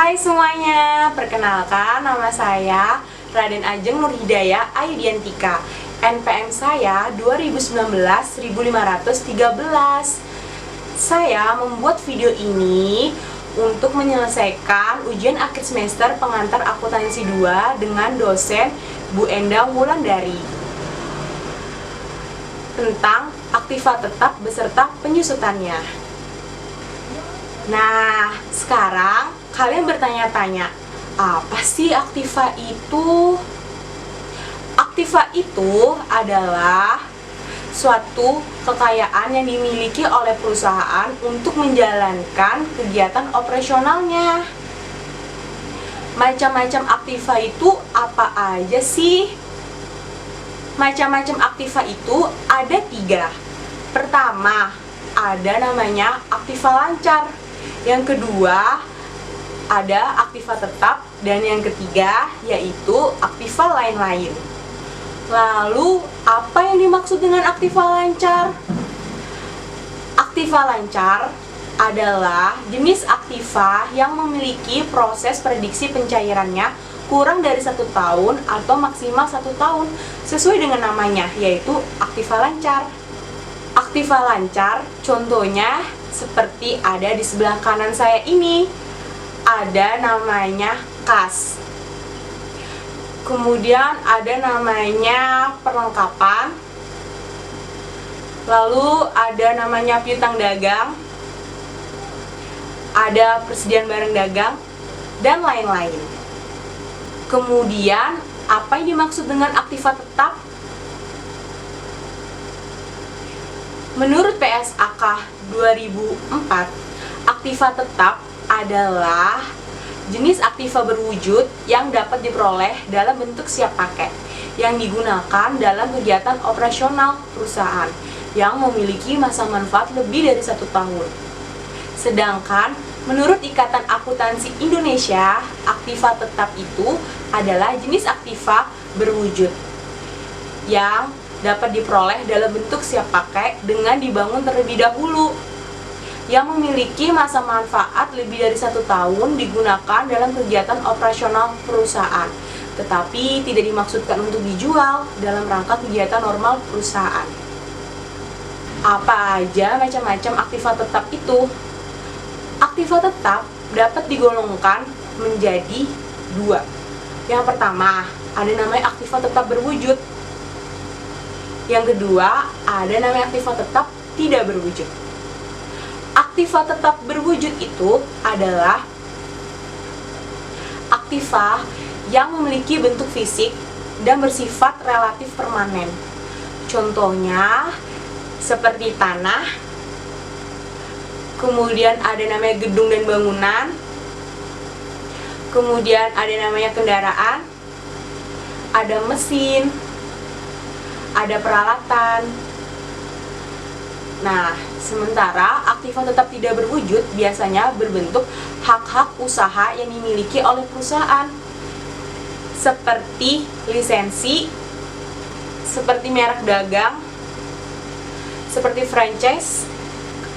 Hai semuanya, perkenalkan nama saya Raden Ajeng Nur Hidayah Ayudiantika. NPM saya 2019-1513. Saya membuat video ini untuk menyelesaikan ujian akhir semester pengantar akuntansi 2 dengan dosen Bu Endang Wulandari tentang aktiva tetap beserta penyusutannya. Nah, sekarang kalian bertanya-tanya, apa sih aktiva itu? Aktiva itu adalah suatu kekayaan yang dimiliki oleh perusahaan untuk menjalankan kegiatan operasionalnya. Macam-macam aktiva itu apa aja sih? Macam-macam aktiva itu ada 3. Pertama, ada namanya aktiva lancar. Yang kedua, ada aktiva tetap, dan yang ketiga yaitu aktiva lain-lain. Lalu, apa yang dimaksud dengan aktiva lancar? Aktiva lancar adalah jenis aktiva yang memiliki proses prediksi pencairannya kurang dari 1 tahun atau maksimal 1 tahun, sesuai dengan namanya, yaitu aktiva lancar. Aktiva lancar contohnya seperti ada di sebelah kanan saya ini. Ada namanya kas. Kemudian ada namanya perlengkapan. Lalu ada namanya piutang dagang. Ada persediaan barang dagang dan lain-lain. Kemudian apa yang dimaksud dengan aktiva tetap? Menurut PSAK 2004, aktiva tetap adalah jenis aktiva berwujud yang dapat diperoleh dalam bentuk siap pakai yang digunakan dalam kegiatan operasional perusahaan yang memiliki masa manfaat lebih dari 1 tahun. Sedangkan menurut Ikatan Akuntansi Indonesia, aktiva tetap itu adalah jenis aktiva berwujud yang dapat diperoleh dalam bentuk siap pakai dengan dibangun terlebih dahulu, yang memiliki masa manfaat lebih dari 1 tahun, digunakan dalam kegiatan operasional perusahaan, tetapi tidak dimaksudkan untuk dijual dalam rangka kegiatan normal perusahaan. Apa aja macam-macam aktiva tetap itu? Aktiva tetap dapat digolongkan menjadi 2. Yang pertama, ada namanya aktiva tetap berwujud. Yang kedua, ada namanya aktiva tetap tidak berwujud. Aktiva tetap berwujud itu adalah aktiva yang memiliki bentuk fisik dan bersifat relatif permanen. Contohnya seperti tanah, kemudian ada namanya gedung dan bangunan, kemudian ada namanya kendaraan, ada mesin, ada peralatan. Nah, sementara aktiva tetap tidak berwujud biasanya berbentuk hak-hak usaha yang dimiliki oleh perusahaan, seperti lisensi, seperti merek dagang, seperti franchise.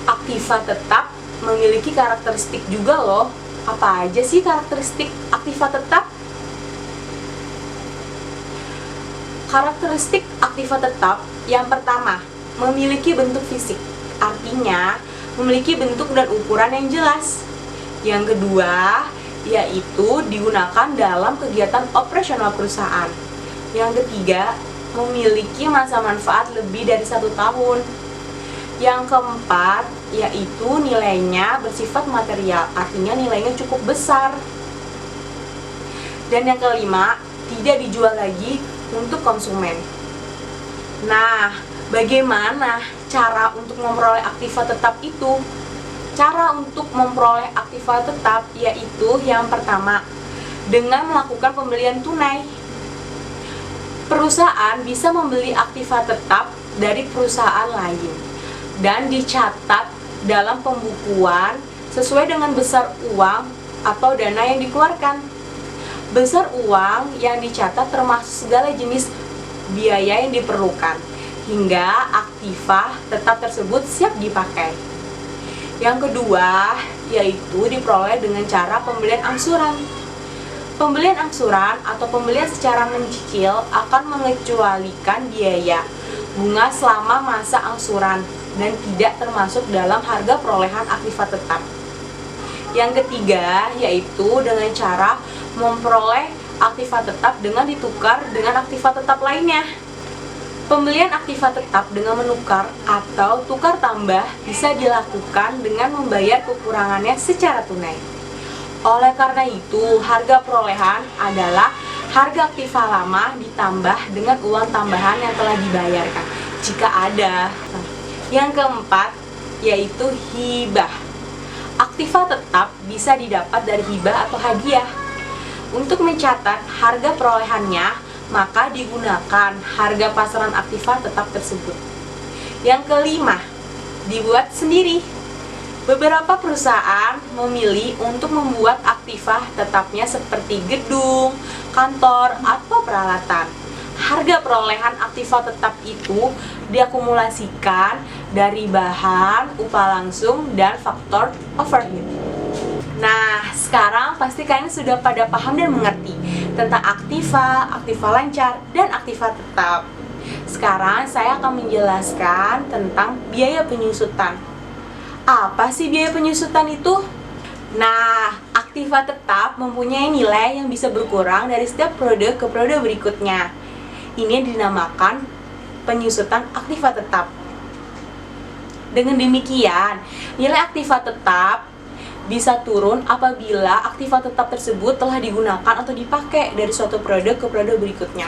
Aktiva tetap memiliki karakteristik juga loh. Apa aja sih karakteristik aktiva tetap? Karakteristik aktiva tetap yang pertama, memiliki bentuk fisik, artinya memiliki bentuk dan ukuran yang jelas. Yang kedua, yaitu digunakan dalam kegiatan operasional perusahaan. Yang ketiga, memiliki masa manfaat lebih dari 1 tahun. Yang keempat, yaitu nilainya bersifat material, artinya nilainya cukup besar. Dan yang kelima, tidak dijual lagi untuk konsumen. Nah, bagaimana cara untuk memperoleh aktiva tetap itu? Cara untuk memperoleh aktiva tetap yaitu yang pertama, dengan melakukan pembelian tunai. Perusahaan bisa membeli aktiva tetap dari perusahaan lain dan dicatat dalam pembukuan sesuai dengan besar uang atau dana yang dikeluarkan. Besar uang yang dicatat termasuk segala jenis biaya yang diperlukan hingga aktiva tetap tersebut siap dipakai. Yang kedua, yaitu diperoleh dengan cara pembelian angsuran. Pembelian angsuran atau pembelian secara mencicil akan mengecualikan biaya bunga selama masa angsuran dan tidak termasuk dalam harga perolehan aktiva tetap. Yang ketiga, yaitu dengan cara memperoleh aktiva tetap dengan ditukar dengan aktiva tetap lainnya. Pembelian aktiva tetap dengan menukar atau tukar tambah bisa dilakukan dengan membayar kekurangannya secara tunai. Oleh karena itu, harga perolehan adalah harga aktiva lama ditambah dengan uang tambahan yang telah dibayarkan, jika ada. Yang keempat, yaitu hibah. Aktiva tetap bisa didapat dari hibah atau hadiah. Untuk mencatat harga perolehannya, maka digunakan harga pasaran aktiva tetap tersebut. Yang kelima, dibuat sendiri. Beberapa perusahaan memilih untuk membuat aktiva tetapnya seperti gedung, kantor, atau peralatan. Harga perolehan aktiva tetap itu diakumulasikan dari bahan, upah langsung, dan faktor overhead. Nah, sekarang pasti kalian sudah pada paham dan mengerti tentang aktiva, aktiva lancar, dan aktiva tetap. Sekarang saya akan menjelaskan tentang biaya penyusutan. Apa sih biaya penyusutan itu? Nah, aktiva tetap mempunyai nilai yang bisa berkurang dari setiap periode ke periode berikutnya. Ini dinamakan penyusutan aktiva tetap. Dengan demikian, nilai aktiva tetap bisa turun apabila aktiva tetap tersebut telah digunakan atau dipakai dari suatu periode ke periode berikutnya.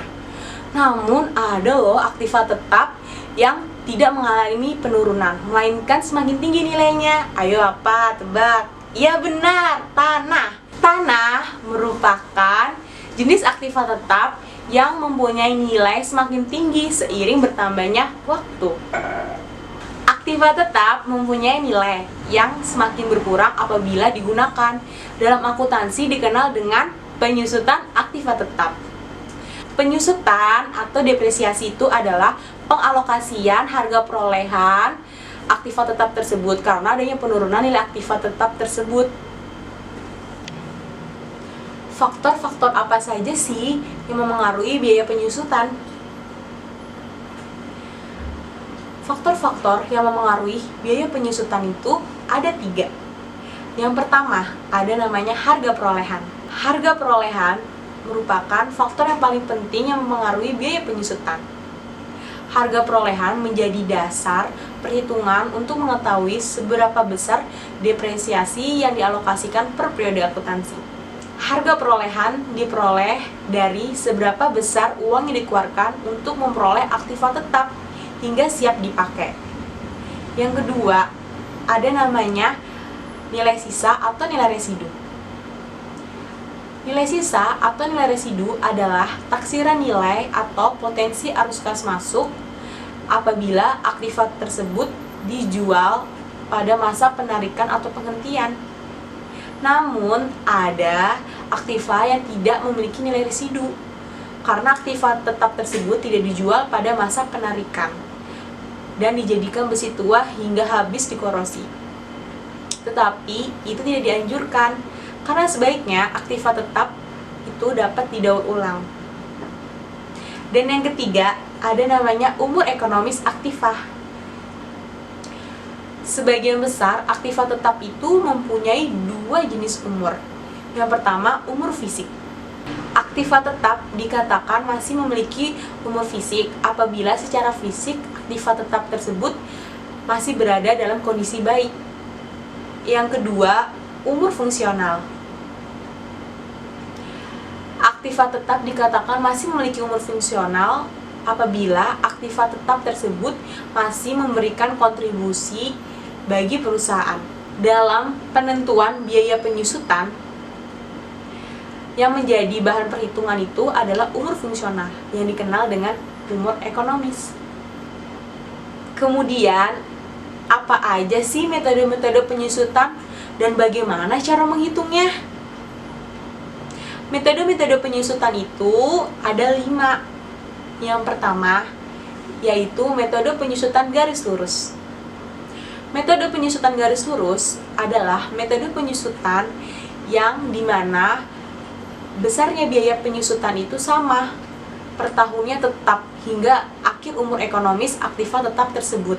Namun, ada loh aktiva tetap yang tidak mengalami penurunan, melainkan semakin tinggi nilainya. Ayo apa? Tebak. Iya benar, tanah. Tanah merupakan jenis aktiva tetap yang mempunyai nilai semakin tinggi seiring bertambahnya waktu. Aktiva tetap mempunyai nilai yang semakin berkurang apabila digunakan. Dalam akuntansi dikenal dengan penyusutan aktiva tetap. Penyusutan atau depresiasi itu adalah pengalokasian harga perolehan aktiva tetap tersebut karena adanya penurunan nilai aktiva tetap tersebut. Faktor-faktor apa saja sih yang memengaruhi biaya penyusutan? Faktor-faktor yang memengaruhi biaya penyusutan itu ada 3. Yang pertama, ada namanya harga perolehan. Harga perolehan merupakan faktor yang paling penting yang memengaruhi biaya penyusutan. Harga perolehan menjadi dasar perhitungan untuk mengetahui seberapa besar depresiasi yang dialokasikan per periode akuntansi. Harga perolehan diperoleh dari seberapa besar uang yang dikeluarkan untuk memperoleh aktiva tetap hingga siap dipakai. Yang kedua, ada namanya nilai sisa atau nilai residu. Nilai sisa atau nilai residu adalah taksiran nilai atau potensi arus kas masuk apabila aktiva tersebut dijual pada masa penarikan atau penghentian. Namun, ada aktiva yang tidak memiliki nilai residu karena aktiva tetap tersebut tidak dijual pada masa penarikan dan dijadikan besi tua hingga habis dikorosi. Tetapi, itu tidak dianjurkan karena sebaiknya aktiva tetap itu dapat didaur ulang. Dan yang ketiga, ada namanya umur ekonomis aktiva. Sebagian besar aktiva tetap itu mempunyai 2 jenis umur. Yang pertama, umur fisik. Aktiva tetap dikatakan masih memiliki umur fisik apabila secara fisik aktiva tetap tersebut masih berada dalam kondisi baik. Yang kedua, umur fungsional. Aktiva tetap dikatakan masih memiliki umur fungsional apabila aktiva tetap tersebut masih memberikan kontribusi bagi perusahaan. Dalam penentuan biaya penyusutan, yang menjadi bahan perhitungan itu adalah umur fungsional yang dikenal dengan umur ekonomis. Kemudian, apa aja sih metode-metode penyusutan dan bagaimana cara menghitungnya? Metode-metode penyusutan itu ada 5. Yang pertama, yaitu metode penyusutan garis lurus. Metode penyusutan garis lurus adalah metode penyusutan yang dimana besarnya biaya penyusutan itu sama per tahunnya tetap hingga akhir umur ekonomis aktiva tetap tersebut.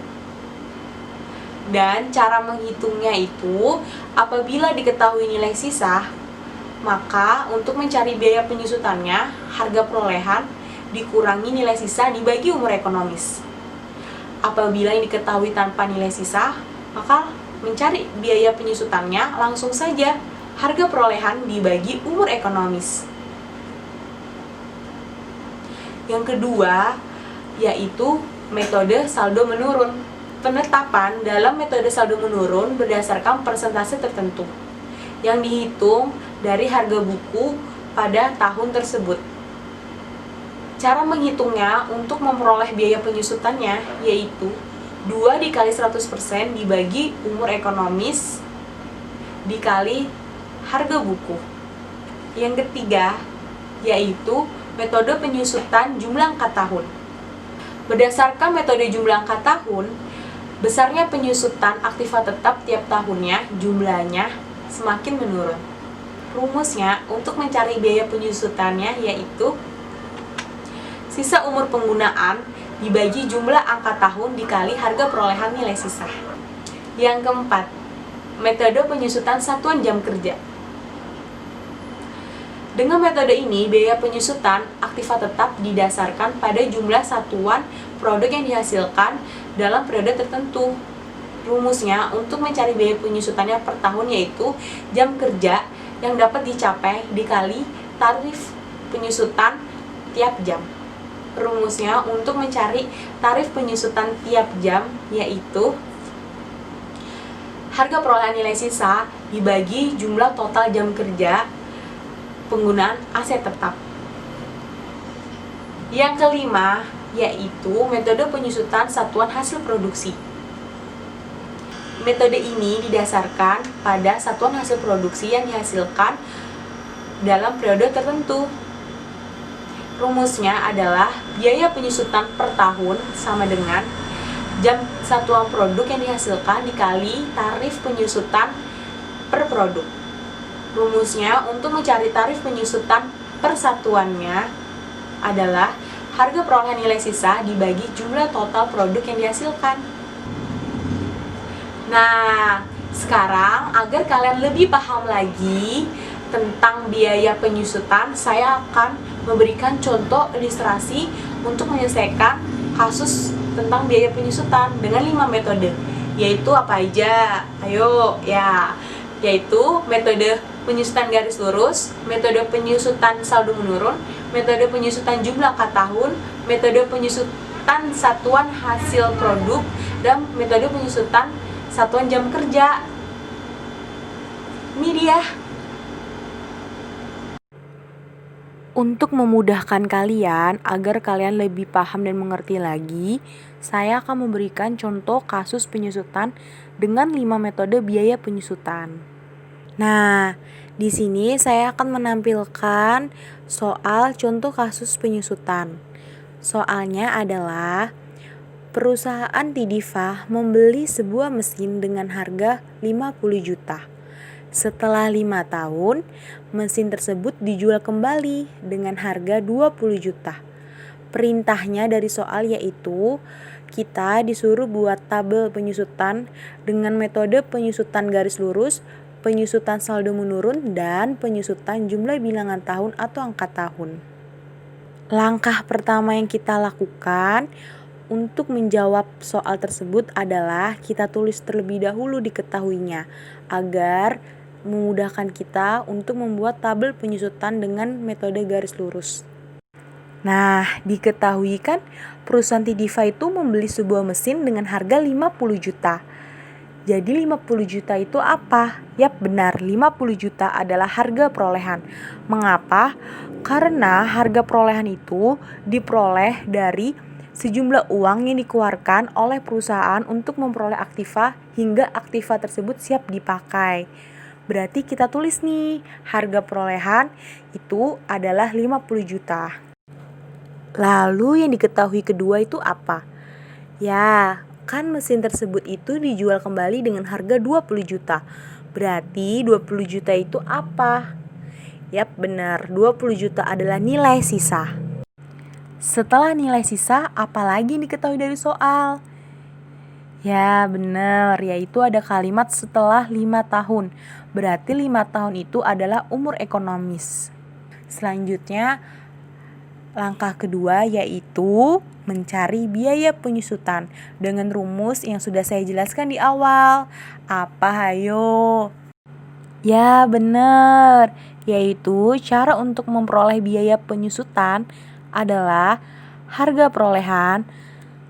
Dan cara menghitungnya itu apabila diketahui nilai sisa, maka untuk mencari biaya penyusutannya, harga perolehan dikurangi nilai sisa dibagi umur ekonomis. Apabila ini diketahui tanpa nilai sisa, maka mencari biaya penyusutannya langsung saja harga perolehan dibagi umur ekonomis. Yang kedua, yaitu metode saldo menurun. Penetapan dalam metode saldo menurun berdasarkan persentase tertentu yang dihitung dari harga buku pada tahun tersebut. Cara menghitungnya untuk memperoleh biaya penyusutannya yaitu 2 dikali 100% dibagi umur ekonomis dikali harga buku. Yang ketiga yaitu metode penyusutan jumlah angka tahun. Berdasarkan metode jumlah angka tahun, besarnya penyusutan aktiva tetap tiap tahunnya jumlahnya semakin menurun. Rumusnya untuk mencari biaya penyusutannya yaitu sisa umur penggunaan dibagi jumlah angka tahun dikali harga perolehan nilai sisa. Yang keempat, metode penyusutan satuan jam kerja. Dengan metode ini, biaya penyusutan aktiva tetap didasarkan pada jumlah satuan produk yang dihasilkan dalam periode tertentu. Rumusnya untuk mencari biaya penyusutannya per tahun yaitu jam kerja yang dapat dicapai dikali tarif penyusutan tiap jam. Rumusnya untuk mencari tarif penyusutan tiap jam yaitu harga perolehan nilai sisa dibagi jumlah total jam kerja penggunaan aset tetap. Yang kelima yaitu metode penyusutan satuan hasil produksi. Metode ini didasarkan pada satuan hasil produksi yang dihasilkan dalam periode tertentu. Rumusnya adalah biaya penyusutan per tahun sama dengan jam satuan produk yang dihasilkan dikali tarif penyusutan per produk. Rumusnya untuk mencari tarif penyusutan per satuannya adalah harga perolehan nilai sisa dibagi jumlah total produk yang dihasilkan. Nah, sekarang agar kalian lebih paham lagi tentang biaya penyusutan, saya akan memberikan contoh ilustrasi untuk menyelesaikan kasus tentang biaya penyusutan dengan 5 metode. Yaitu apa aja? Ayo, ya. Yaitu metode penyusutan garis lurus, metode penyusutan saldo menurun, metode penyusutan jumlah angka tahun, metode penyusutan satuan hasil produk, dan metode penyusutan satuan jam kerja. Ini dia. Untuk memudahkan kalian agar kalian lebih paham dan mengerti lagi, saya akan memberikan contoh kasus penyusutan dengan 5 metode biaya penyusutan. Nah, di sini saya akan menampilkan soal contoh kasus penyusutan. Soalnya adalah perusahaan Tidiva membeli sebuah mesin dengan harga 50 juta. Setelah 5 tahun, mesin tersebut dijual kembali dengan harga 20 juta. Perintahnya dari soal yaitu kita disuruh buat tabel penyusutan dengan metode penyusutan garis lurus, penyusutan saldo menurun, dan penyusutan jumlah bilangan tahun atau angka tahun. Langkah pertama yang kita lakukan untuk menjawab soal tersebut adalah kita tulis terlebih dahulu diketahuinya agar memudahkan kita untuk membuat tabel penyusutan dengan metode garis lurus. Nah, diketahui kan perusahaan Tidiva itu membeli sebuah mesin dengan harga 50 juta. Jadi 50 juta itu apa? Yap, benar, 50 juta adalah harga perolehan. Mengapa? Karena harga perolehan itu diperoleh dari sejumlah uang yang dikeluarkan oleh perusahaan untuk memperoleh aktiva hingga aktiva tersebut siap dipakai. Berarti kita tulis nih, harga perolehan itu adalah 50 juta. Lalu yang diketahui kedua itu apa? Ya, Kan mesin tersebut itu dijual kembali dengan harga 20 juta. Berarti 20 juta itu apa? Yap, benar. 20 juta adalah nilai sisa. Setelah nilai sisa, apalagi yang diketahui dari soal? Ya, benar. Yaitu ada kalimat setelah 5 tahun. Berarti 5 tahun itu adalah umur ekonomis. Selanjutnya, langkah kedua yaitu mencari biaya penyusutan dengan rumus yang sudah saya jelaskan di awal. Apa hayo? Ya, benar. Yaitu cara untuk memperoleh biaya penyusutan adalah harga perolehan.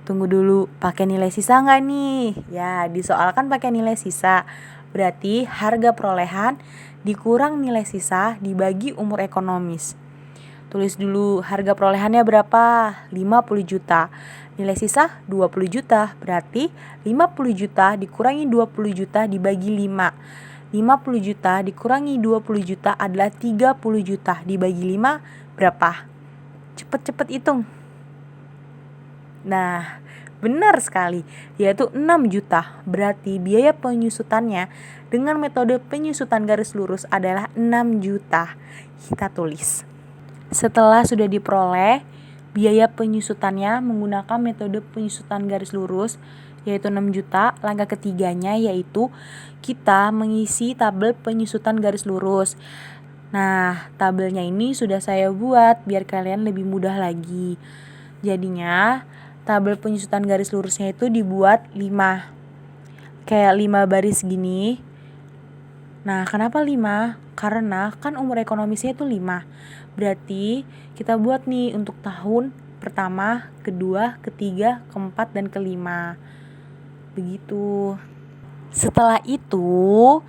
Tunggu dulu, pakai nilai sisa nggak nih? Ya, disoalkan pakai nilai sisa. Berarti harga perolehan dikurang nilai sisa dibagi umur ekonomis. Tulis dulu harga perolehannya berapa? 50 juta. Nilai sisa 20 juta. Berarti 50 juta dikurangi 20 juta dibagi 5. 50 juta dikurangi 20 juta adalah 30 juta. Dibagi 5 berapa? Cepet-cepet hitung. Nah, benar sekali, yaitu 6 juta. Berarti biaya penyusutannya dengan metode penyusutan garis lurus adalah 6 juta. Kita tulis. Setelah sudah diperoleh biaya penyusutannya menggunakan metode penyusutan garis lurus yaitu 6 juta, langkah ketiganya yaitu kita mengisi tabel penyusutan garis lurus. Nah, tabelnya ini sudah saya buat biar kalian lebih mudah lagi. Jadinya, tabel penyusutan garis lurusnya itu dibuat 5. Kayak 5 baris gini. Nah, kenapa 5? Karena kan umur ekonomisnya itu 5. Berarti kita buat nih untuk tahun pertama, kedua, ketiga, keempat, dan kelima. Begitu. Setelah itu,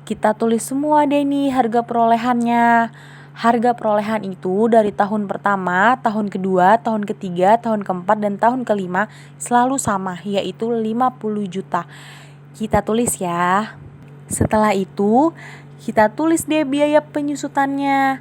kita tulis semua deh nih harga perolehannya. Harga perolehan itu dari tahun pertama, tahun kedua, tahun ketiga, tahun keempat, dan tahun kelima selalu sama, yaitu 50 juta. Kita tulis ya. Setelah itu, kita tulis deh biaya penyusutannya.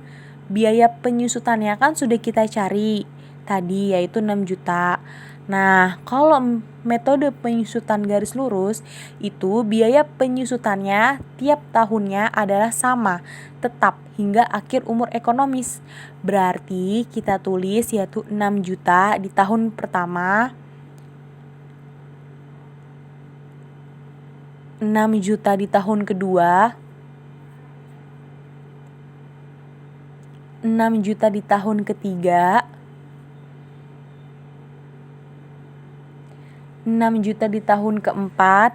Biaya penyusutannya kan sudah kita cari tadi, yaitu 6 juta. Nah, kalau metode penyusutan garis lurus, itu biaya penyusutannya tiap tahunnya adalah sama, tetap hingga akhir umur ekonomis. Berarti kita tulis yaitu 6 juta di tahun pertama, 6 juta di tahun kedua, 6 juta di tahun ketiga, 6 juta di tahun keempat,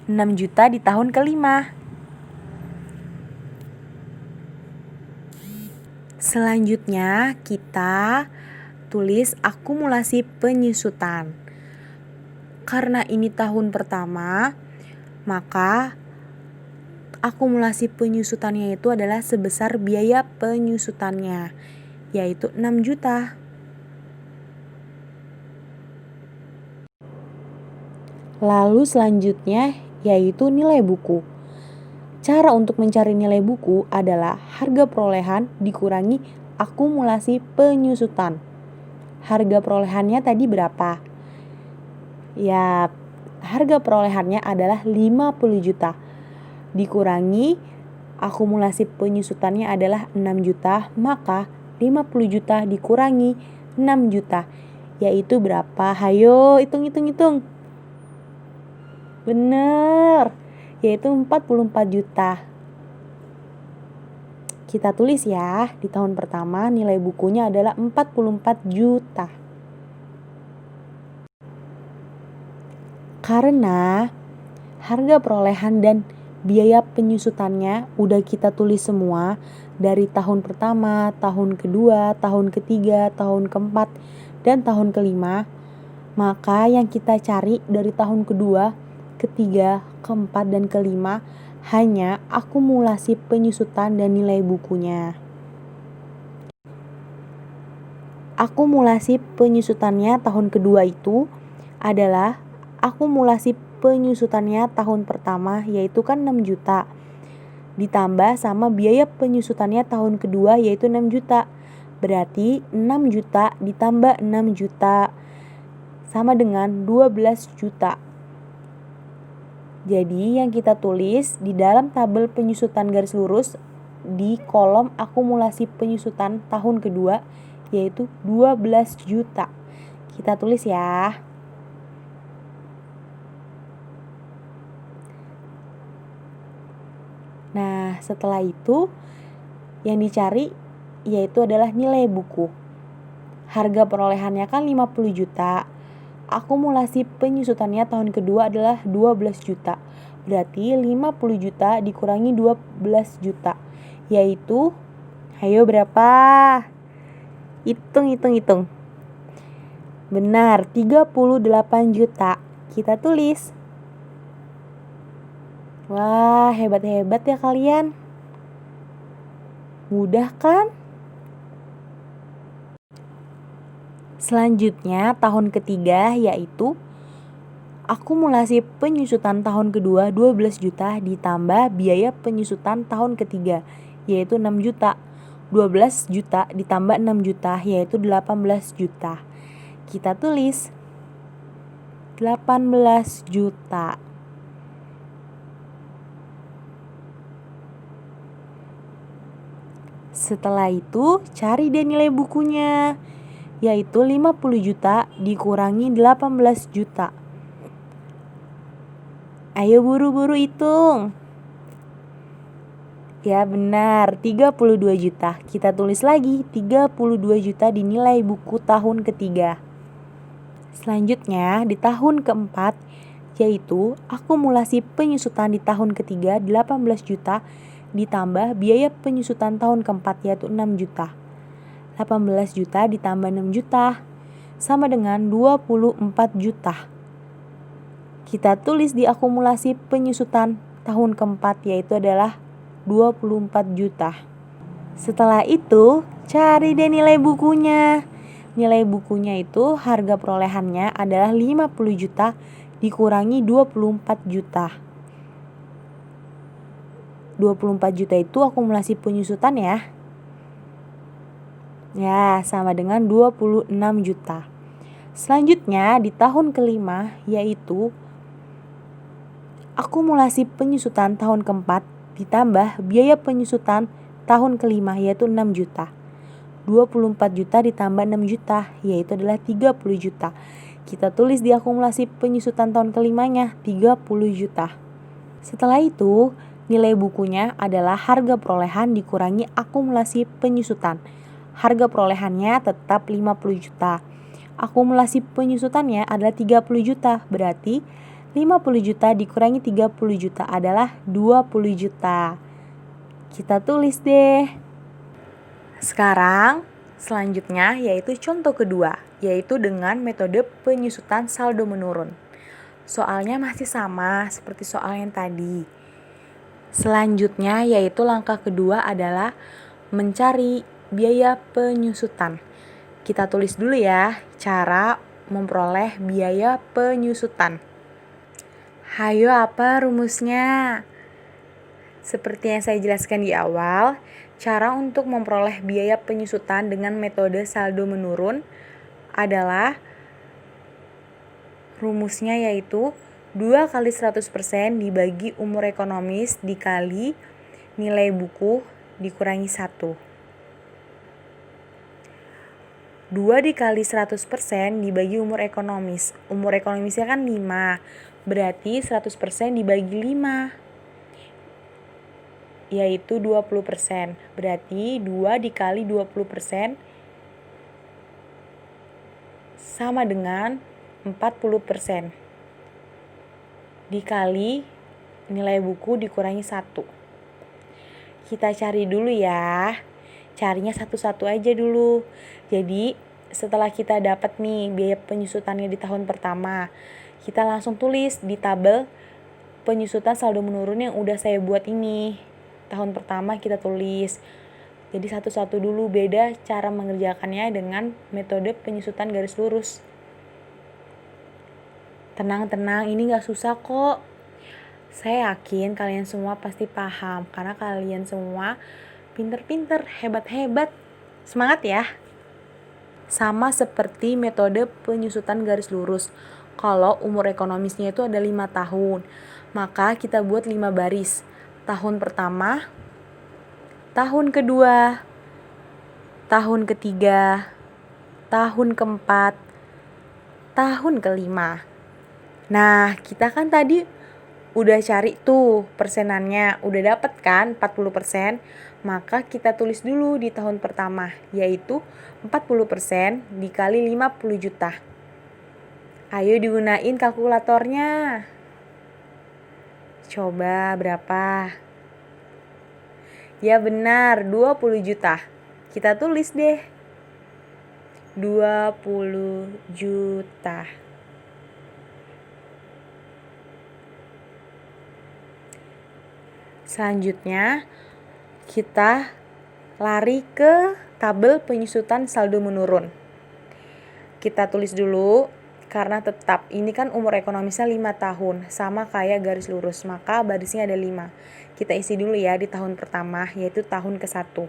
6 juta di tahun kelima. Selanjutnya kita tulis akumulasi penyusutan. Karena ini tahun pertama, maka akumulasi penyusutannya itu adalah sebesar biaya penyusutannya, yaitu 6 juta. Lalu selanjutnya yaitu nilai buku. Cara untuk mencari nilai buku adalah harga perolehan dikurangi akumulasi penyusutan. Harga perolehannya tadi berapa? Ya, harga perolehannya adalah 50 juta. Dikurangi akumulasi penyusutannya adalah 6 juta, maka 50 juta dikurangi 6 juta. Yaitu berapa? Hayo, hitung. Bener, yaitu 44 juta. Kita tulis ya, di tahun pertama nilai bukunya adalah 44 juta. Karena harga perolehan dan biaya penyusutannya udah kita tulis semua dari tahun pertama, tahun kedua, tahun ketiga, tahun keempat, dan tahun kelima, maka yang kita cari dari tahun kedua, ketiga, keempat, dan kelima hanya akumulasi penyusutan dan nilai bukunya. Akumulasi penyusutannya tahun kedua itu adalah akumulasi penyusutannya tahun pertama, yaitu kan 6 juta. Ditambah sama biaya penyusutannya tahun kedua, yaitu 6 juta. Berarti 6 juta ditambah 6 juta sama dengan 12 juta. Jadi yang kita tulis di dalam tabel penyusutan garis lurus di kolom akumulasi penyusutan tahun kedua yaitu 12 juta. Kita tulis ya. Nah, setelah itu yang dicari yaitu adalah nilai buku. Harga perolehannya kan 50 juta. Akumulasi penyusutannya tahun kedua adalah 12 juta. Berarti 50 juta dikurangi 12 juta. Yaitu, ayo berapa? Hitung. Benar, 38 juta. Kita tulis. Wah, hebat-hebat ya kalian. Mudah kan? Selanjutnya tahun ketiga yaitu akumulasi penyusutan tahun kedua 12 juta ditambah biaya penyusutan tahun ketiga yaitu 6 juta. 12 juta ditambah 6 juta yaitu 18 juta. Kita tulis 18 juta. Setelah itu cari deh nilai bukunya yaitu 50 juta dikurangi 18 juta. Ayo buru-buru hitung. Ya benar, 32 juta. Kita tulis lagi 32 juta di nilai buku tahun ketiga. Selanjutnya di tahun keempat yaitu akumulasi penyusutan di tahun ketiga 18 juta ditambah biaya penyusutan tahun keempat yaitu 6 juta. 18 juta ditambah 6 juta sama dengan 24 juta. Kita tulis di akumulasi penyusutan tahun keempat yaitu adalah 24 juta. Setelah itu cari deh nilai bukunya. Nilai bukunya itu harga perolehannya adalah 50 juta dikurangi 24 juta. 24 juta itu akumulasi penyusutan ya. Ya, sama dengan 26 juta. Selanjutnya di tahun kelima yaitu akumulasi penyusutan tahun keempat ditambah biaya penyusutan tahun kelima yaitu 6 juta. 24 juta ditambah 6 juta yaitu adalah 30 juta. Kita tulis di akumulasi penyusutan tahun kelimanya 30 juta. Setelah itu nilai bukunya adalah harga perolehan dikurangi akumulasi penyusutan. Harga perolehannya tetap 50 juta. Akumulasi penyusutannya adalah 30 juta. Berarti 50 juta dikurangi 30 juta adalah 20 juta. Kita tulis deh. Sekarang selanjutnya yaitu contoh kedua, yaitu dengan metode penyusutan saldo menurun. Soalnya masih sama seperti soal yang tadi. Selanjutnya yaitu langkah kedua adalah mencari biaya penyusutan. Kita tulis dulu ya cara memperoleh biaya penyusutan. Hayo apa rumusnya? Seperti yang saya jelaskan di awal, cara untuk memperoleh biaya penyusutan dengan metode saldo menurun adalah rumusnya yaitu 2 kali 100% dibagi umur ekonomis dikali nilai buku dikurangi 1. 2 dikali 100% dibagi umur ekonomis. Umur ekonomisnya kan 5. Berarti 100% dibagi 5. Yaitu 20%. Berarti 2 dikali 20% sama dengan 40%. Dikali nilai buku dikurangi 1. Kita cari dulu ya. Carinya satu-satu aja dulu. Jadi setelah kita dapat nih biaya penyusutannya di tahun pertama, kita langsung tulis di tabel penyusutan saldo menurun yang udah saya buat ini. Tahun pertama kita tulis. Jadi satu-satu dulu, beda cara mengerjakannya dengan metode penyusutan garis lurus. Tenang, ini gak susah kok. Saya yakin kalian semua pasti paham karena kalian semua pinter-pinter, hebat-hebat. Semangat ya! Sama seperti metode penyusutan garis lurus. Kalau umur ekonomisnya itu ada 5 tahun, maka kita buat 5 baris. Tahun pertama, tahun kedua, tahun ketiga, tahun keempat, tahun kelima. Nah, kita kan tadi udah cari tuh persenannya, udah dapet kan 40%, maka kita tulis dulu di tahun pertama, yaitu 40% dikali 50 juta. Ayo digunain kalkulatornya. Coba berapa? Ya benar, 20 juta. Kita tulis deh. 20 juta. Selanjutnya, kita lari ke tabel penyusutan saldo menurun. Kita tulis dulu, karena tetap ini kan umur ekonomisnya 5 tahun, sama kayak garis lurus, maka barisnya ada 5. Kita isi dulu ya di tahun pertama, yaitu tahun ke-1.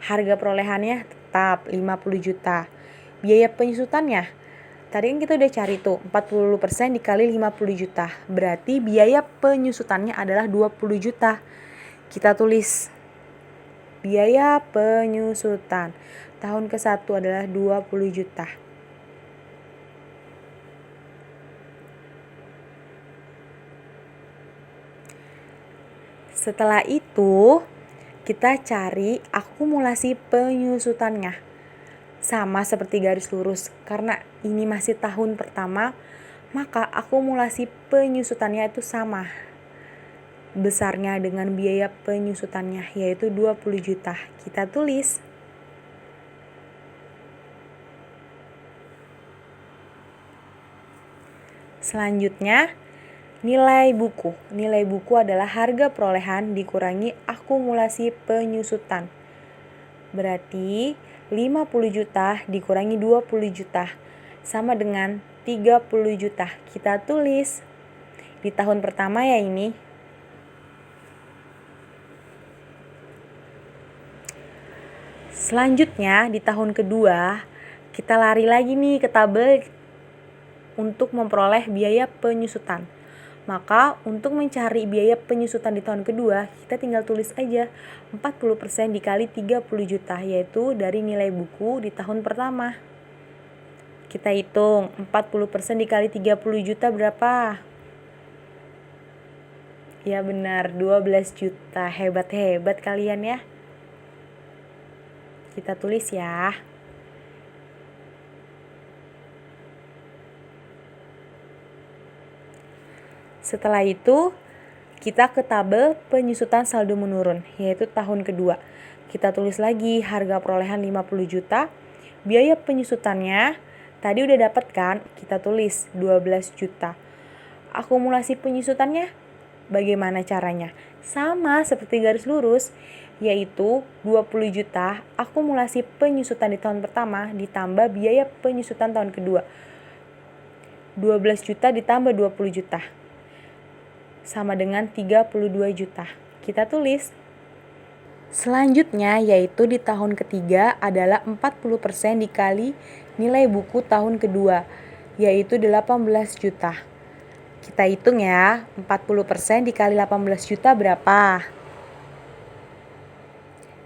Harga perolehannya tetap 50 juta. Biaya penyusutannya, tadi kan kita udah cari tuh, 40% dikali 50 juta. Berarti biaya penyusutannya adalah 20 juta. Kita tulis biaya penyusutan tahun ke-1 adalah 20 juta. Setelah itu, kita cari akumulasi penyusutannya. Sama seperti garis lurus, karena ini masih tahun pertama, maka akumulasi penyusutannya itu sama besarnya dengan biaya penyusutannya, yaitu 20 juta. Kita tulis. Selanjutnya, nilai buku. Nilai buku adalah harga perolehan dikurangi akumulasi penyusutan. Berarti 50 juta dikurangi 20 juta sama dengan 30 juta. Kita tulis di tahun pertama ya ini. Selanjutnya di tahun kedua, kita lari lagi nih ke tabel untuk memperoleh biaya penyusutan. Maka untuk mencari biaya penyusutan di tahun kedua, kita tinggal tulis aja 40% dikali 30 juta, yaitu dari nilai buku di tahun pertama. Kita hitung 40% dikali 30 juta berapa? Ya benar, 12 juta. Hebat-hebat kalian ya. Kita tulis ya. Setelah itu, kita ke tabel penyusutan saldo menurun, yaitu tahun kedua. Kita tulis lagi harga perolehan 50 juta. Biaya penyusutannya, tadi udah dapat kan? Kita tulis 12 juta. Akumulasi penyusutannya, bagaimana caranya? Sama seperti garis lurus, yaitu 20 juta akumulasi penyusutan di tahun pertama ditambah biaya penyusutan tahun kedua. 12 juta ditambah 20 juta. Sama dengan 32 juta. Kita tulis. Selanjutnya yaitu di tahun ketiga adalah 40% dikali nilai buku tahun kedua, yaitu 18 juta. Kita hitung ya, 40% dikali 18 juta berapa?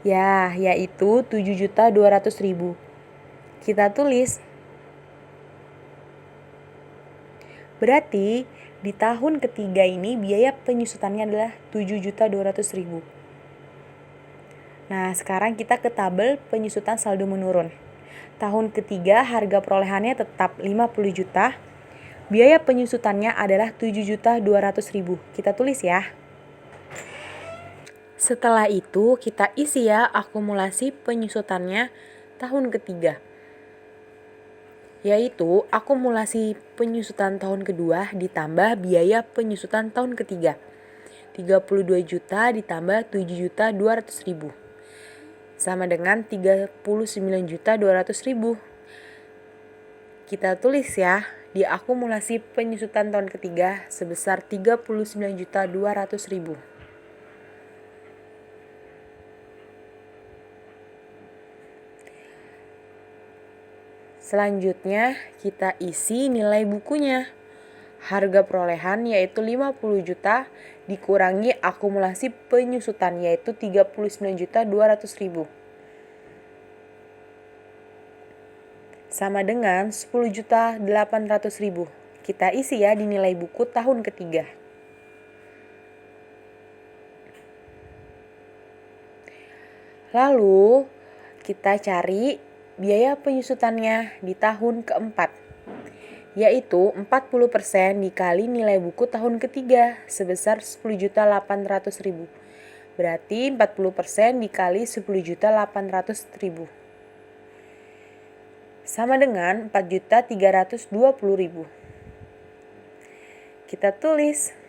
Ya, yaitu 7.200.000. Kita tulis. Berarti di tahun ketiga ini biaya penyusutannya adalah 7.200.000. Nah, sekarang kita ke tabel penyusutan saldo menurun. Tahun ketiga harga perolehannya tetap 50 juta. Biaya penyusutannya adalah 7.200.000. Kita tulis ya. Setelah itu kita isi ya akumulasi penyusutannya tahun ketiga. Yaitu akumulasi penyusutan tahun kedua ditambah biaya penyusutan tahun ketiga. 32 juta ditambah 7.200.000. Sama dengan 39.200.000. Kita tulis ya di akumulasi penyusutan tahun ketiga sebesar 39.200.000. Selanjutnya kita isi nilai bukunya. Harga perolehan yaitu 50 juta dikurangi akumulasi penyusutan yaitu 39.200.000. Sama dengan 10.800.000. Kita isi ya di nilai buku tahun ketiga. Lalu kita cari biaya penyusutannya di tahun keempat, yaitu 40% dikali nilai buku tahun ketiga sebesar 10.800.000. Berarti 40% dikali 10.800.000. Sama dengan 4.320.000. Kita tulis.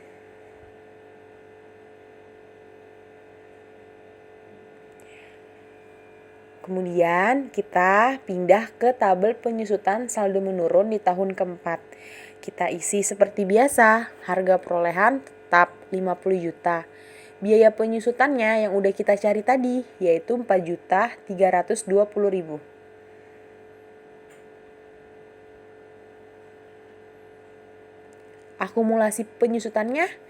Kemudian kita pindah ke tabel penyusutan saldo menurun di tahun keempat. Kita isi seperti biasa, harga perolehan tetap 50 juta. Biaya penyusutannya yang udah kita cari tadi, yaitu 4.320.000. Akumulasi penyusutannya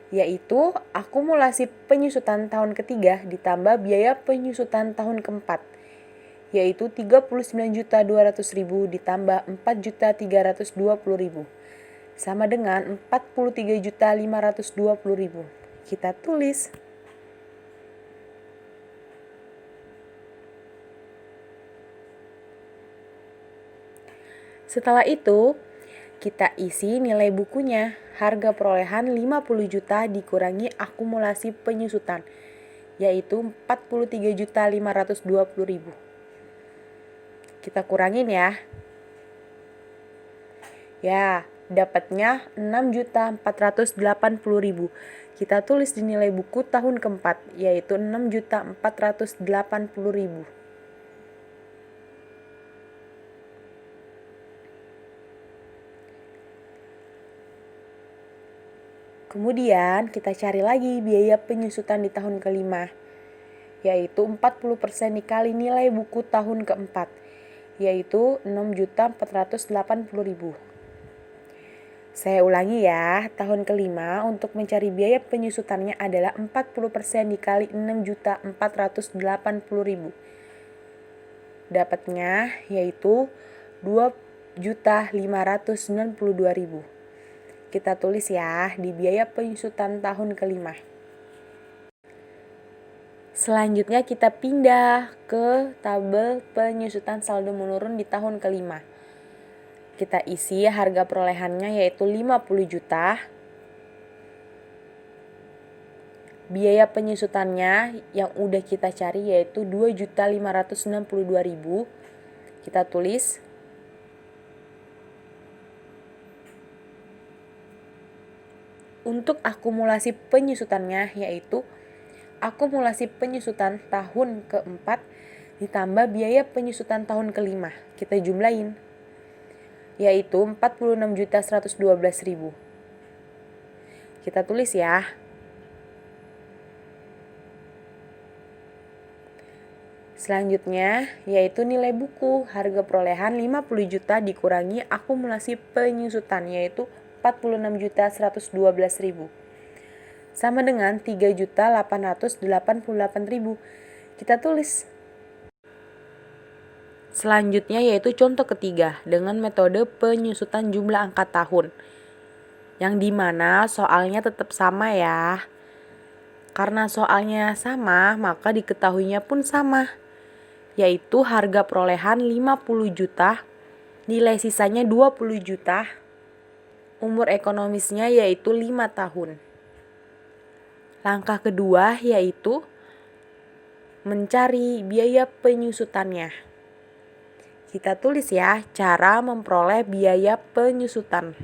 yaitu akumulasi penyusutan tahun ketiga ditambah biaya penyusutan tahun keempat, yaitu 39.200.000 ditambah 4.320.000 sama dengan 43.520.000. Kita tulis. Setelah itu kita isi nilai bukunya. Harga perolehan 50 juta dikurangi akumulasi penyusutan, yaitu 43.520.000. Kita kurangin ya. Ya, dapatnya 6.480.000. Kita tulis di nilai buku tahun keempat, yaitu 6.480.000. Kemudian kita cari lagi biaya penyusutan di tahun kelima, yaitu 40% dikali nilai buku tahun keempat, yaitu 6.480.000. Saya ulangi ya, tahun kelima untuk mencari biaya penyusutannya adalah 40% dikali 6.480.000. Dapatnya yaitu 2.592.000. Kita tulis ya di biaya penyusutan tahun kelima. Selanjutnya kita pindah ke tabel penyusutan saldo menurun di tahun kelima. Kita isi harga perolehannya yaitu 50 juta. Biaya penyusutannya yang udah kita cari yaitu 2.592.000. Kita tulis. Untuk akumulasi penyusutannya yaitu akumulasi penyusutan tahun keempat ditambah biaya penyusutan tahun kelima. Kita jumlahin yaitu 46.112.000. Kita tulis ya. Selanjutnya yaitu nilai buku. Harga perolehan 50 juta dikurangi akumulasi penyusutan yaitu 46.112.000 sama dengan 3.888.000. Kita tulis. Selanjutnya yaitu contoh ketiga dengan metode penyusutan jumlah angka tahun, yang dimana soalnya tetap sama ya. Karena soalnya sama maka diketahuinya pun sama, yaitu harga perolehan 50 juta, nilai sisanya 20 juta, umur ekonomisnya yaitu 5 tahun. Langkah kedua yaitu mencari biaya penyusutannya. Kita tulis ya cara memperoleh biaya penyusutan.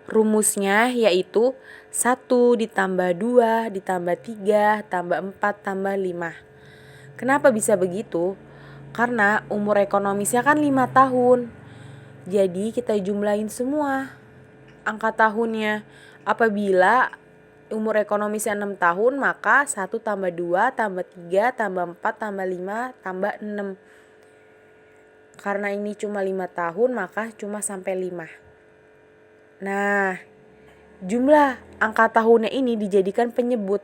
Rumusnya yaitu 1 ditambah 2 ditambah 3 tambah 4 tambah 5. Kenapa bisa begitu? Karena umur ekonomisnya kan 5 tahun. Jadi kita jumlahin semua angka tahunnya. Apabila umur ekonomisnya 6 tahun, maka 1 tambah 2 tambah 3 tambah 4 tambah 5 tambah 6. Karena ini cuma 5 tahun, maka cuma sampai 5. Nah, jumlah angka tahunnya ini dijadikan penyebut.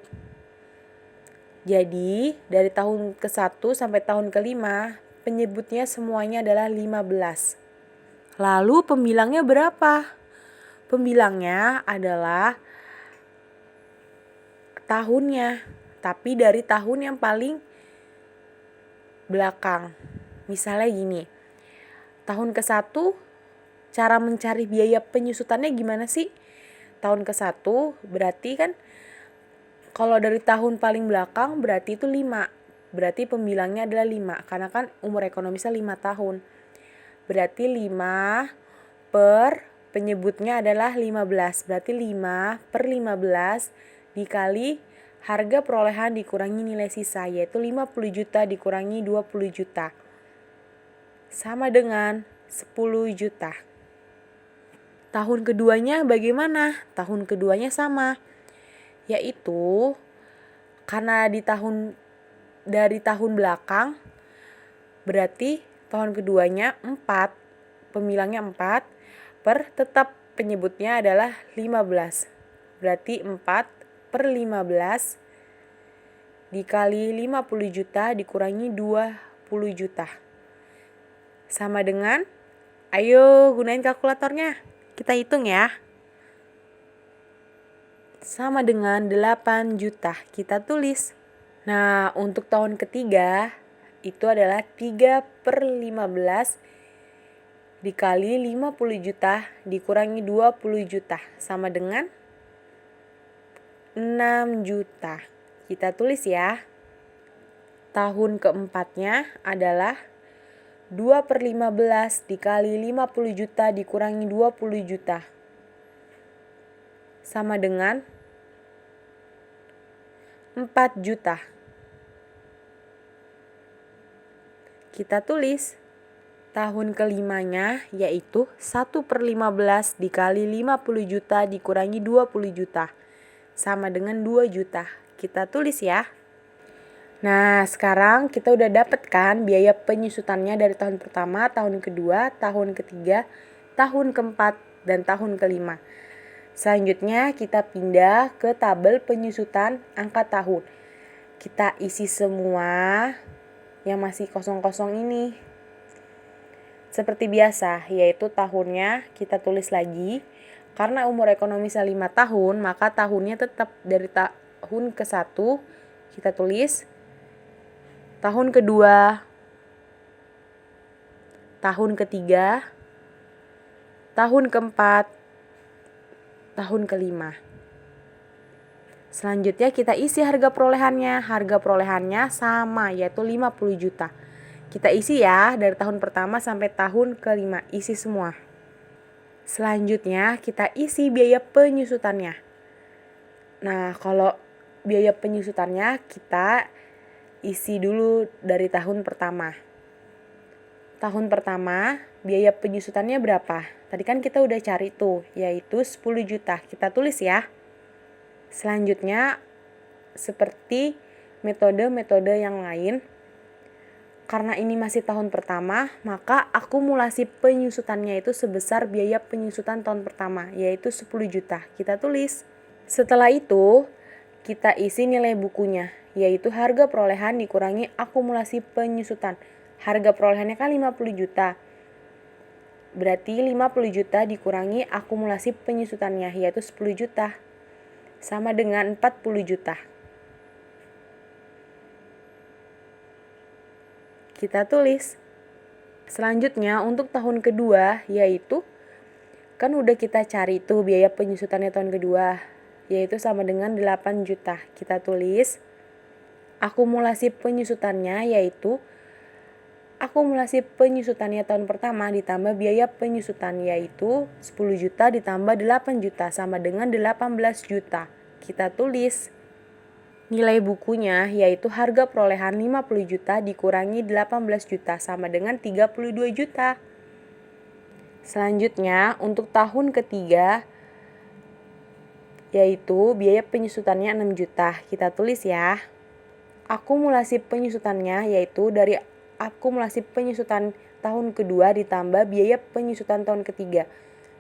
Jadi, dari tahun ke-1 sampai tahun ke-5, penyebutnya semuanya adalah 15. Lalu pembilangnya berapa? Pembilangnya adalah tahunnya, tapi dari tahun yang paling belakang. Misalnya gini, tahun ke-1 cara mencari biaya penyusutannya gimana sih? Tahun ke-1 berarti kan kalau dari tahun paling belakang berarti itu 5. Berarti pembilangnya adalah 5 karena kan umur ekonomisnya 5 tahun. Berarti 5 per penyebutnya adalah 15. Berarti 5 per 15 dikali harga perolehan dikurangi nilai sisa, yaitu 50 juta dikurangi 20 juta. Sama dengan 10 juta. Tahun keduanya bagaimana? Tahun keduanya sama, yaitu karena dari tahun belakang berarti tahun keduanya 4, pembilangnya 4 per tetap penyebutnya adalah 15. Berarti 4 per 15 dikali 50 juta dikurangi 20 juta. Sama dengan, ayo gunain kalkulatornya. Kita hitung ya. Sama dengan 8 juta. Kita tulis. Nah, untuk tahun ketiga itu adalah 3 per 15 dikali 50 juta dikurangi 20 juta. Sama dengan 6 juta. Kita tulis ya. Tahun keempatnya adalah 2 per 15 dikali 50 juta dikurangi 20 juta. Sama dengan 4 juta. Kita tulis tahun kelimanya yaitu 1 per 15 dikali 50 juta dikurangi 20 juta. Sama dengan 2 juta. Kita tulis ya. Nah, sekarang kita udah dapet kan biaya penyusutannya dari tahun pertama, tahun kedua, tahun ketiga, tahun keempat, dan tahun kelima. Selanjutnya kita pindah ke tabel penyusutan angka tahun. Kita isi semua yang masih kosong-kosong ini. Seperti biasa, yaitu tahunnya kita tulis lagi. Karena umur ekonomisnya 5 tahun, maka tahunnya tetap dari tahun ke-1 kita tulis, tahun kedua, tahun ketiga, tahun keempat, tahun kelima. Selanjutnya kita isi harga perolehannya. Harga perolehannya sama, yaitu 50 juta. Kita isi ya, dari tahun pertama sampai tahun kelima. Isi semua. Selanjutnya kita isi biaya penyusutannya. Nah, kalau biaya penyusutannya kita isi dulu dari tahun pertama. Tahun pertama biaya penyusutannya berapa? Tadi kan kita udah cari tuh, yaitu 10 juta. Kita tulis ya. Selanjutnya seperti metode-metode yang lain, karena ini masih tahun pertama, maka akumulasi penyusutannya itu sebesar biaya penyusutan tahun pertama, yaitu 10 juta. Kita tulis. Setelah itu, kita isi nilai bukunya, yaitu harga perolehan dikurangi akumulasi penyusutan. Harga perolehannya kan 50 juta. Berarti 50 juta dikurangi akumulasi penyusutannya, yaitu 10 juta. Sama dengan 40 juta. Kita tulis. Selanjutnya untuk tahun kedua, yaitu kan udah kita cari tuh biaya penyusutannya tahun kedua, yaitu sama dengan 8 juta. Kita tulis akumulasi penyusutannya, yaitu akumulasi penyusutannya tahun pertama ditambah biaya penyusutan, yaitu 10 juta ditambah 8 juta sama dengan 18 juta. Kita tulis. Nilai bukunya yaitu harga perolehan 50 juta dikurangi 18 juta sama dengan 32 juta. Selanjutnya untuk tahun ketiga yaitu biaya penyusutannya 6 juta. Kita tulis ya. Akumulasi penyusutannya yaitu dari akumulasi penyusutan tahun kedua ditambah biaya penyusutan tahun ketiga.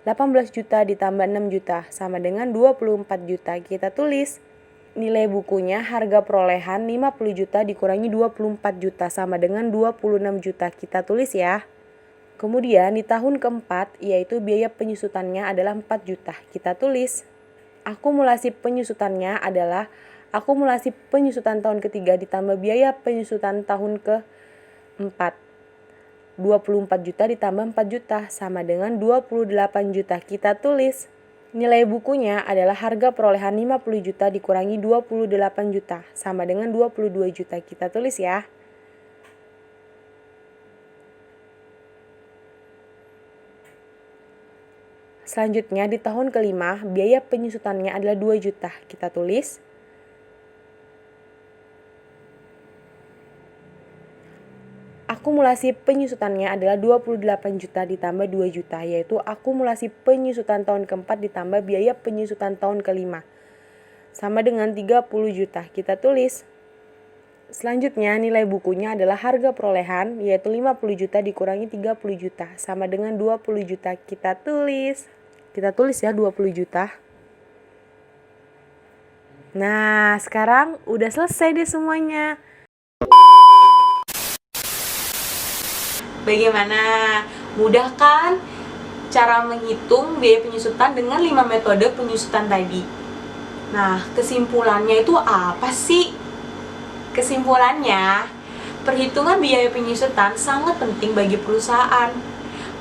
18 juta ditambah 6 juta sama dengan 24 juta. Kita tulis nilai bukunya harga perolehan 50 juta dikurangi 24 juta sama dengan 26 juta. Kita tulis ya. Kemudian di tahun keempat yaitu biaya penyusutannya adalah 4 juta. Kita tulis akumulasi penyusutannya adalah akumulasi penyusutan tahun ketiga ditambah biaya penyusutan tahun keempat. 24 juta ditambah 4 juta sama dengan 28 juta. Kita tulis nilai bukunya adalah harga perolehan 50 juta dikurangi 28 juta sama dengan 22 juta. Kita tulis ya. Selanjutnya di tahun kelima biaya penyusutannya adalah 2 juta. Kita tulis akumulasi penyusutannya adalah 28 juta ditambah 2 juta, yaitu akumulasi penyusutan tahun keempat ditambah biaya penyusutan tahun kelima. Sama dengan 30 juta. Kita tulis. Selanjutnya nilai bukunya adalah harga perolehan, yaitu 50 juta dikurangi 30 juta. Sama dengan 20 juta. Kita tulis. Kita tulis ya 20 juta. Nah, sekarang udah selesai deh semuanya. Bagaimana? Mudah kan cara menghitung biaya penyusutan dengan 5 metode penyusutan tadi? Nah, kesimpulannya itu apa sih? Kesimpulannya, perhitungan biaya penyusutan sangat penting bagi perusahaan.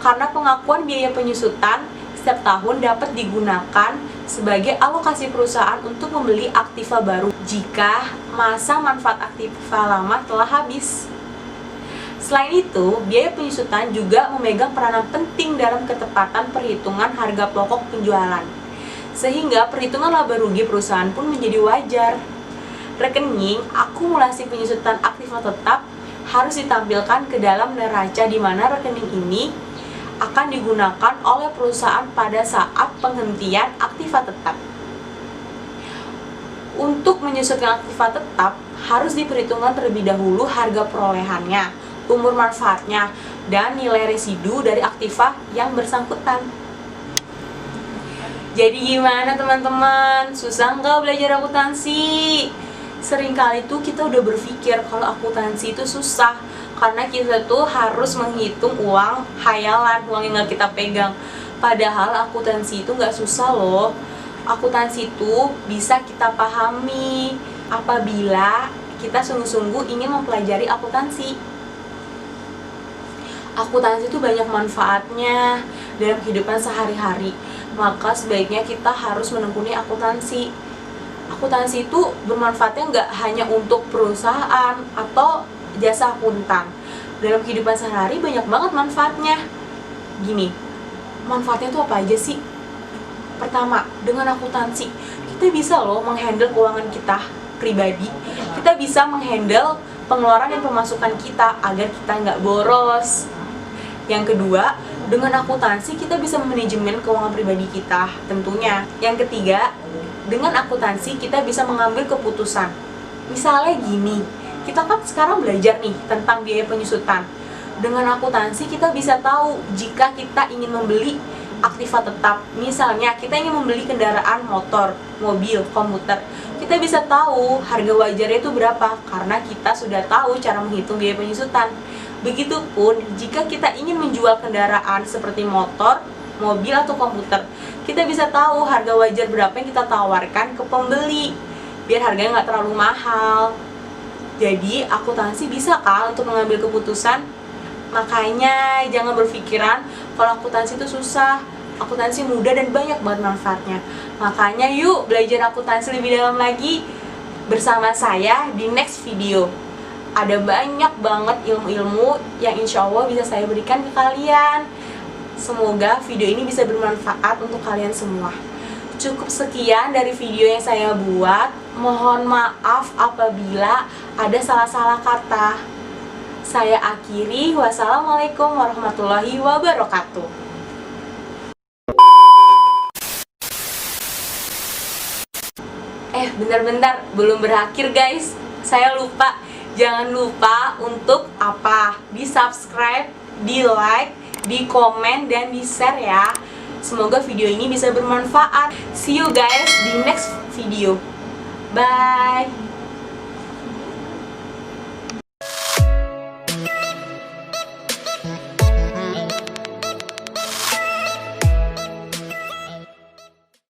Karena pengakuan biaya penyusutan setiap tahun dapat digunakan sebagai alokasi perusahaan untuk membeli aktiva baru jika masa manfaat aktiva lama telah habis. Selain itu, biaya penyusutan juga memegang peranan penting dalam ketepatan perhitungan harga pokok penjualan, sehingga perhitungan laba rugi perusahaan pun menjadi wajar. Rekening akumulasi penyusutan aktiva tetap harus ditampilkan ke dalam neraca di mana rekening ini akan digunakan oleh perusahaan pada saat penghentian aktiva tetap. Untuk menyusunkan aktiva tetap, harus diperhitungkan terlebih dahulu harga perolehannya, umur manfaatnya, dan nilai residu dari aktiva yang bersangkutan. Jadi gimana teman-teman? Susah nggak belajar akuntansi? Seringkali tuh kita udah berpikir kalau akuntansi itu susah karena kita tuh harus menghitung uang hayalan, uang yang nggak kita pegang. Padahal akuntansi itu nggak susah loh. Akuntansi itu bisa kita pahami apabila kita sungguh-sungguh ingin mempelajari akuntansi. Akuntansi itu banyak manfaatnya dalam kehidupan sehari-hari. Maka sebaiknya kita harus menekuni akuntansi. Akuntansi itu bermanfaatnya nggak hanya untuk perusahaan atau jasa akuntan. Dalam kehidupan sehari-hari banyak banget manfaatnya. Gini, manfaatnya itu apa aja sih? Pertama, dengan akuntansi kita bisa loh menghandle keuangan kita pribadi. Kita bisa menghandle pengeluaran dan pemasukan kita agar kita nggak boros. Yang kedua, dengan akuntansi kita bisa manajemen keuangan pribadi kita tentunya. Yang ketiga, dengan akuntansi kita bisa mengambil keputusan. Misalnya gini, kita kan sekarang belajar nih tentang biaya penyusutan. Dengan akuntansi kita bisa tahu jika kita ingin membeli aktiva tetap. Misalnya kita ingin membeli kendaraan motor, mobil, komputer. Kita bisa tahu harga wajarnya itu berapa karena kita sudah tahu cara menghitung biaya penyusutan. Begitupun jika kita ingin menjual kendaraan seperti motor, mobil atau komputer, kita bisa tahu harga wajar berapa yang kita tawarkan ke pembeli biar harganya nggak terlalu mahal. Jadi akuntansi bisa kan untuk mengambil keputusan. Makanya jangan berpikiran kalau akuntansi itu susah. Akuntansi mudah dan banyak banget manfaatnya. Makanya yuk belajar akuntansi lebih dalam lagi bersama saya di next video. Ada banyak banget ilmu-ilmu yang insya Allah bisa saya berikan ke kalian. Semoga video ini bisa bermanfaat untuk kalian semua. Cukup sekian dari video yang saya buat. Mohon maaf apabila ada salah-salah kata. Saya akhiri. Wassalamualaikum warahmatullahi wabarakatuh. Bentar-bentar, belum berakhir guys. Saya lupa. Jangan lupa untuk apa? Di subscribe di like, di komen, dan di share ya. Semoga video ini bisa bermanfaat. See you guys di next video. Bye.